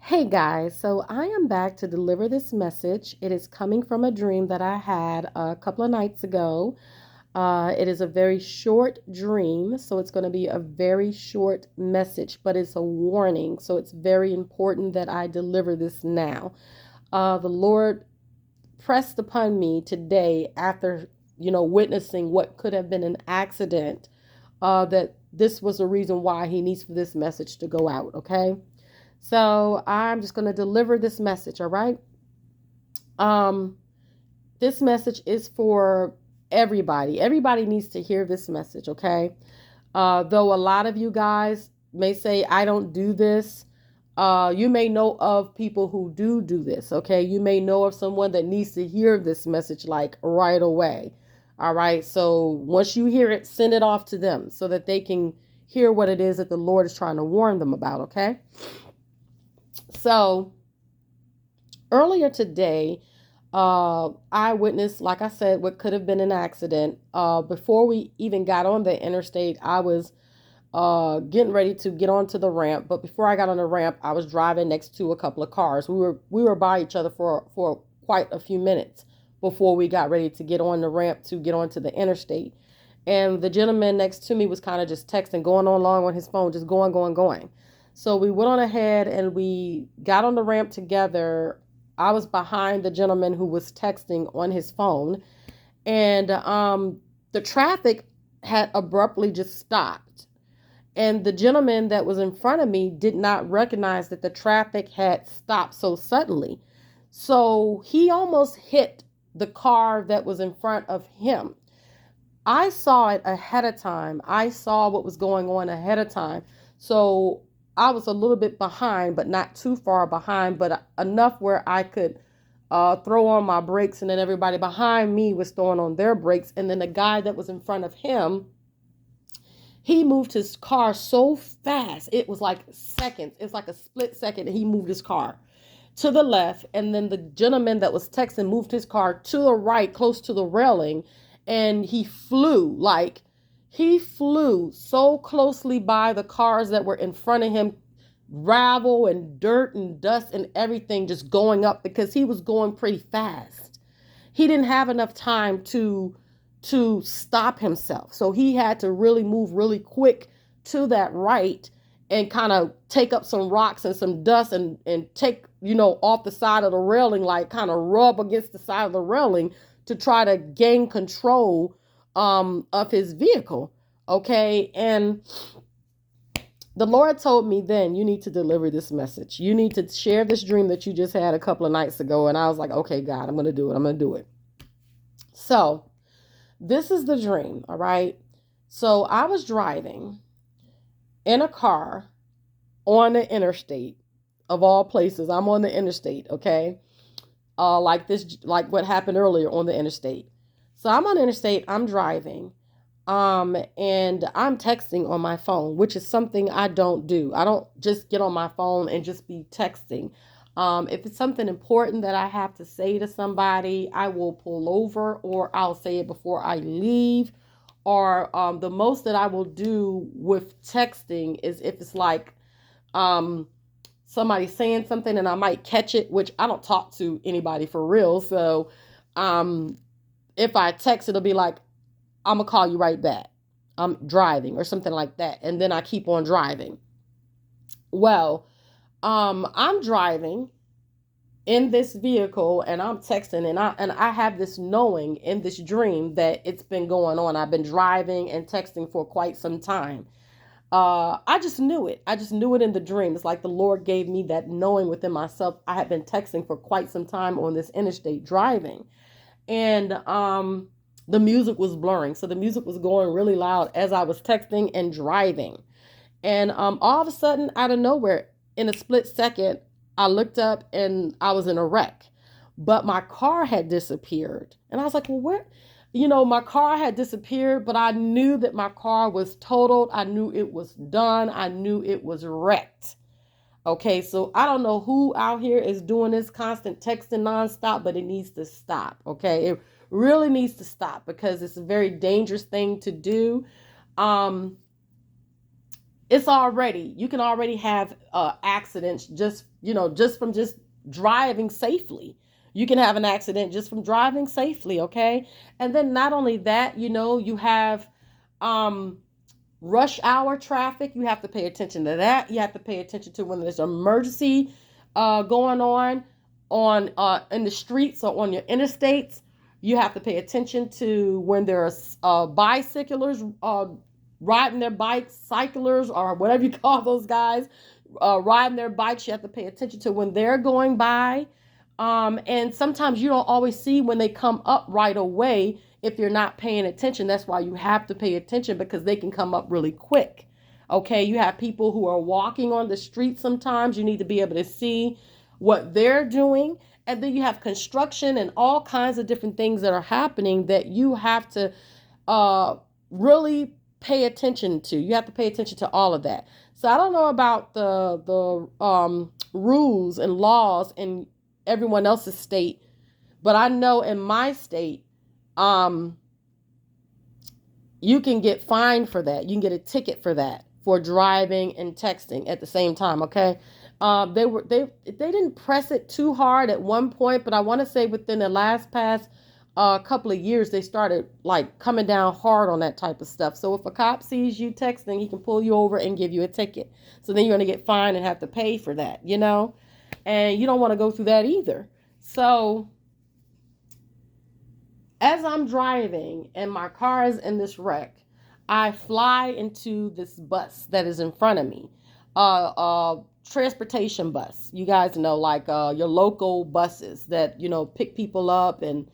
Hey guys, so I am back to deliver this message. It is coming from a dream that I had a couple of nights ago. It is a very short dream, so it's going to be a very short message, but it's a warning. So it's very important that I deliver this now. The Lord pressed upon me today after, witnessing what could have been an accident, that this was the reason why He needs for this message to go out, okay? So I'm just going to deliver this message, all right? Um, this message is for everybody. Everybody needs to hear this message, okay? Though a lot of you guys may say, I don't do this. You may know of people who do this, okay? You may know of someone that needs to hear this message like right away. All right. So once you hear it, send it off to them so that they can hear what it is that the Lord is trying to warn them about, okay? So earlier today, I witnessed, like I said, what could have been an accident. Before we even got on the interstate, I was getting ready to get onto the ramp. But before I got on the ramp, I was driving next to a couple of cars. We were by each other for quite a few minutes before we got ready to get on the ramp to get onto the interstate. And the gentleman next to me was kind of just texting, going on along on his phone, just going. So we went on ahead and we got on the ramp together. I was behind the gentleman who was texting on his phone, and the traffic had abruptly just stopped. And the gentleman that was in front of me did not recognize that the traffic had stopped so suddenly. So he almost hit the car that was in front of him. I saw it ahead of time. I saw what was going on ahead of time. So I was a little bit behind, but not too far behind, but enough where I could throw on my brakes, and then everybody behind me was throwing on their brakes. And then the guy that was in front of him, he moved his car so fast. It was like seconds. It's like a split second. He moved his car to the left, and then the gentleman that was texting moved his car to the right, close to the railing, and he flew so closely by the cars that were in front of him, gravel and dirt and dust and everything just going up because he was going pretty fast. He didn't have enough time to stop himself, so he had to really move really quick to that right and kind of take up some rocks and some dust and take, off the side of the railing, like kind of rub against the side of the railing to try to gain control of his vehicle. Okay. And the Lord told me then, you need to deliver this message. You need to share this dream that you just had a couple of nights ago. And I was like, okay, God, I'm going to do it. I'm going to do it. So this is the dream. All right. So I was driving in a car on the interstate, of all places. I'm on the interstate, okay? Like what happened earlier on the interstate. So I'm on the interstate, I'm driving, and I'm texting on my phone, which is something I don't do. I don't just get on my phone and just be texting. If it's something important that I have to say to somebody, I will pull over or I'll say it before I leave. Or the most that I will do with texting is if it's like um, somebody saying something and I might catch it, which I don't talk to anybody for real. So um, if I text, it'll be like, I'm going to call you right back. I'm driving or something like that. And then I keep on driving. Well, I'm driving in this vehicle and I'm texting, and I have this knowing in this dream that it's been going on. I've been driving and texting for quite some time. I just knew it. I just knew it in the dream. It's like the Lord gave me that knowing within myself. I had been texting for quite some time on this interstate driving, and the music was blurring. So the music was going really loud as I was texting and driving. And all of a sudden, out of nowhere, in a split second, I looked up and I was in a wreck. But my car had disappeared. And I was like, well, where? My car had disappeared, but I knew that my car was totaled. I knew it was done. I knew it was wrecked. Okay, so I don't know who out here is doing this constant texting nonstop, but it needs to stop. Okay, it really needs to stop because it's a very dangerous thing to do. Um, it's already, you can already have accidents just from just driving safely. You can have an accident just from driving safely, okay? And then not only that, you have um rush hour traffic. You have to pay attention to that. You have to pay attention to when there's an emergency going on in the streets or on your interstates. You have to pay attention to when there's bicyclers riding their bikes, cyclers, or whatever you call those guys, riding their bikes. You have to pay attention to when they're going by. And sometimes you don't always see when they come up right away if you're not paying attention. That's why you have to pay attention, because they can come up really quick. Okay, you have people who are walking on the street sometimes. You need to be able to see what they're doing. And then you have construction and all kinds of different things that are happening that you have to really pay attention to. You have to pay attention to all of that. So I don't know about the rules and laws in everyone else's state, but I know in my state, you can get fined for that. You can get a ticket for that, for driving and texting at the same time. Okay, they didn't press it too hard at one point, but I want to say within the past couple of years, they started like coming down hard on that type of stuff. So if a cop sees you texting, he can pull you over and give you a ticket. So then you're going to get fined and have to pay for that, and you don't want to go through that either. So as I'm driving and my car is in this wreck, I fly into this bus that is in front of me, transportation bus. You guys know, like your local buses that pick people up and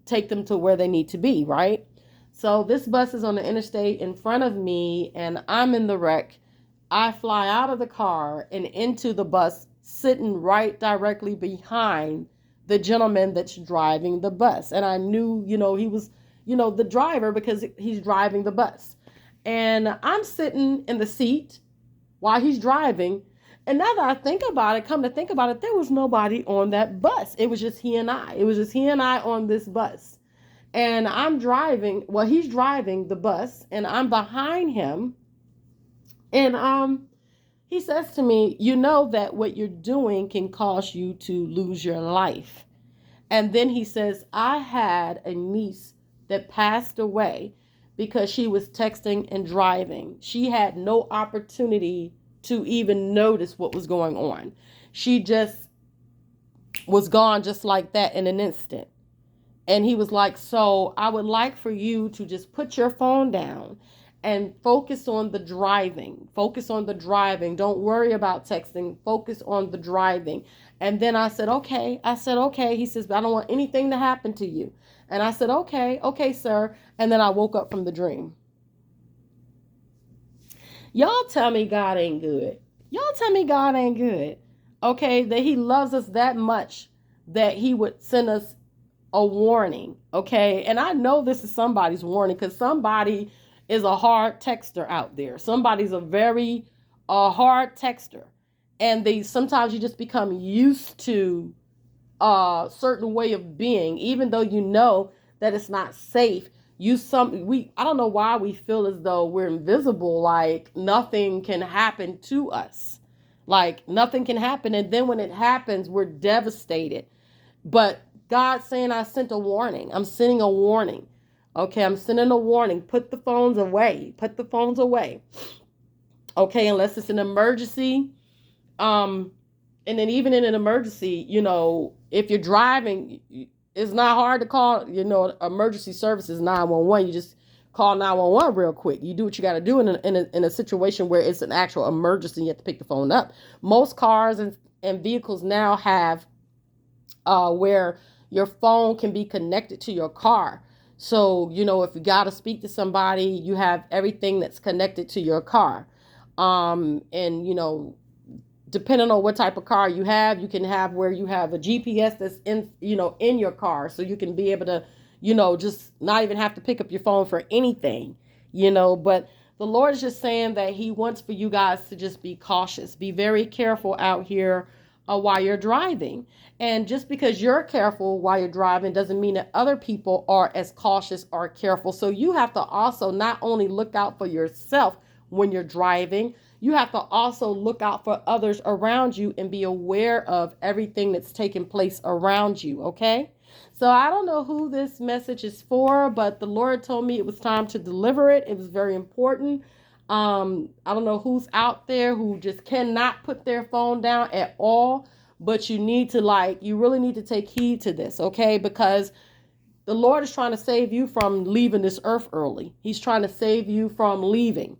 take them to where they need to be, right? So this bus is on the interstate in front of me, and I'm in the wreck. I fly out of the car and into the bus, sitting right directly behind the gentleman that's driving the bus. And I knew, he was, the driver, because he's driving the bus. And I'm sitting in the seat while he's driving. And now that I come to think about it, there was nobody on that bus. It was just he and I. It was just he and I on this bus. And he's driving the bus and I'm behind him. And he says to me, you know that what you're doing can cause you to lose your life. And then he says, I had a niece that passed away because she was texting and driving. She had no opportunity to even notice what was going on. She just was gone just like that in an instant. And he was like, so I would like for you to just put your phone down and focus on the driving. Focus on the driving. Don't worry about texting. Focus on the driving. And then I said, okay. He says, but I don't want anything to happen to you. And I said, okay, sir. And then I woke up from the dream. Y'all tell me God ain't good. Okay, that he loves us that much that he would send us a warning. Okay, and I know this is somebody's warning, because somebody is a hard texter out there. Somebody's a very hard texter. And sometimes you just become used to a certain way of being, even though you know that it's not safe. I don't know why we feel as though we're invisible, like nothing can happen to us. Like nothing can happen. And then when it happens, we're devastated. But God's saying, I sent a warning. I'm sending a warning. Okay, I'm sending a warning. Put the phones away. Okay, unless it's an emergency. And then even in an emergency, if you're driving, it's not hard to call, emergency services 911. You just call 911 real quick. You do what you got to do in a situation where it's an actual emergency. You have to pick the phone up. Most cars and vehicles now have where your phone can be connected to your car. So, if you got to speak to somebody, you have everything that's connected to your car. And, depending on what type of car you have, you can have where you have a GPS that's in your car. So you can be able to, just not even have to pick up your phone for anything, but the Lord is just saying that he wants for you guys to just be cautious, be very careful out here while you're driving. And just because you're careful while you're driving doesn't mean that other people are as cautious or careful. So you have to also not only look out for yourself when you're driving. You have to also look out for others around you and be aware of everything that's taking place around you, okay? So I don't know who this message is for, but the Lord told me it was time to deliver it. It was very important. I don't know who's out there who just cannot put their phone down at all, but you need to you really need to take heed to this, okay? Because the Lord is trying to save you from leaving this earth early. He's trying to save you from leaving,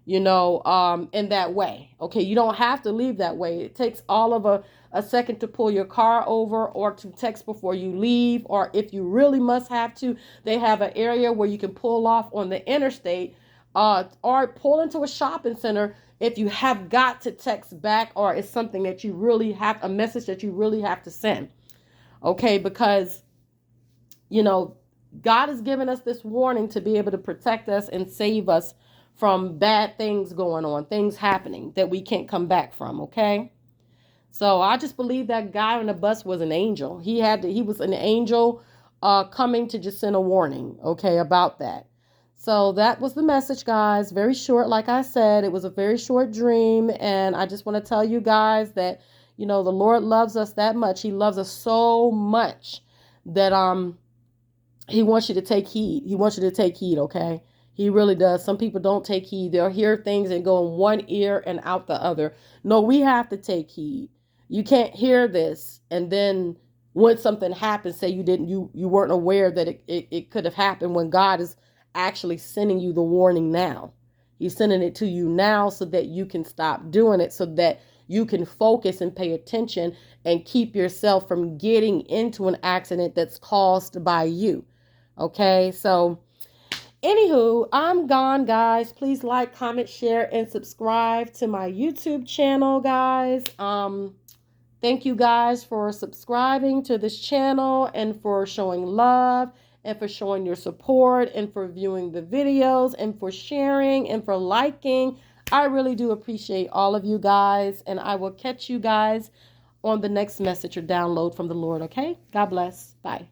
in that way. Okay, you don't have to leave that way. It takes all of a second to pull your car over or to text before you leave, or if you really must have to, they have an area where you can pull off on the interstate, or pull into a shopping center if you have got to text back, or it's something that you really have, a message that you really have to send. Okay, because God has given us this warning to be able to protect us and save us from bad things going on, things happening that we can't come back from, okay? So I just believe that guy on the bus was an angel. He was an angel coming to just send a warning, okay, about that. So that was the message, guys. Very short, like I said. It was a very short dream, and I just want to tell you guys that, the Lord loves us that much. He loves us so much that He wants you to take heed. He wants you to take heed, okay? He really does. Some people don't take heed. They'll hear things and go in one ear and out the other. No, we have to take heed. You can't hear this and then when something happens, say you weren't aware that it could have happened, when God is actually sending you the warning now. He's sending it to you now so that you can stop doing it, so that you can focus and pay attention and keep yourself from getting into an accident that's caused by you. Okay, so anywho, I'm gone, guys. Please like, comment, share, and subscribe to my YouTube channel, guys. Thank you guys for subscribing to this channel and for showing love and for showing your support and for viewing the videos and for sharing and for liking. I really do appreciate all of you guys, and I will catch you guys on the next message or download from the Lord, okay? God bless. Bye.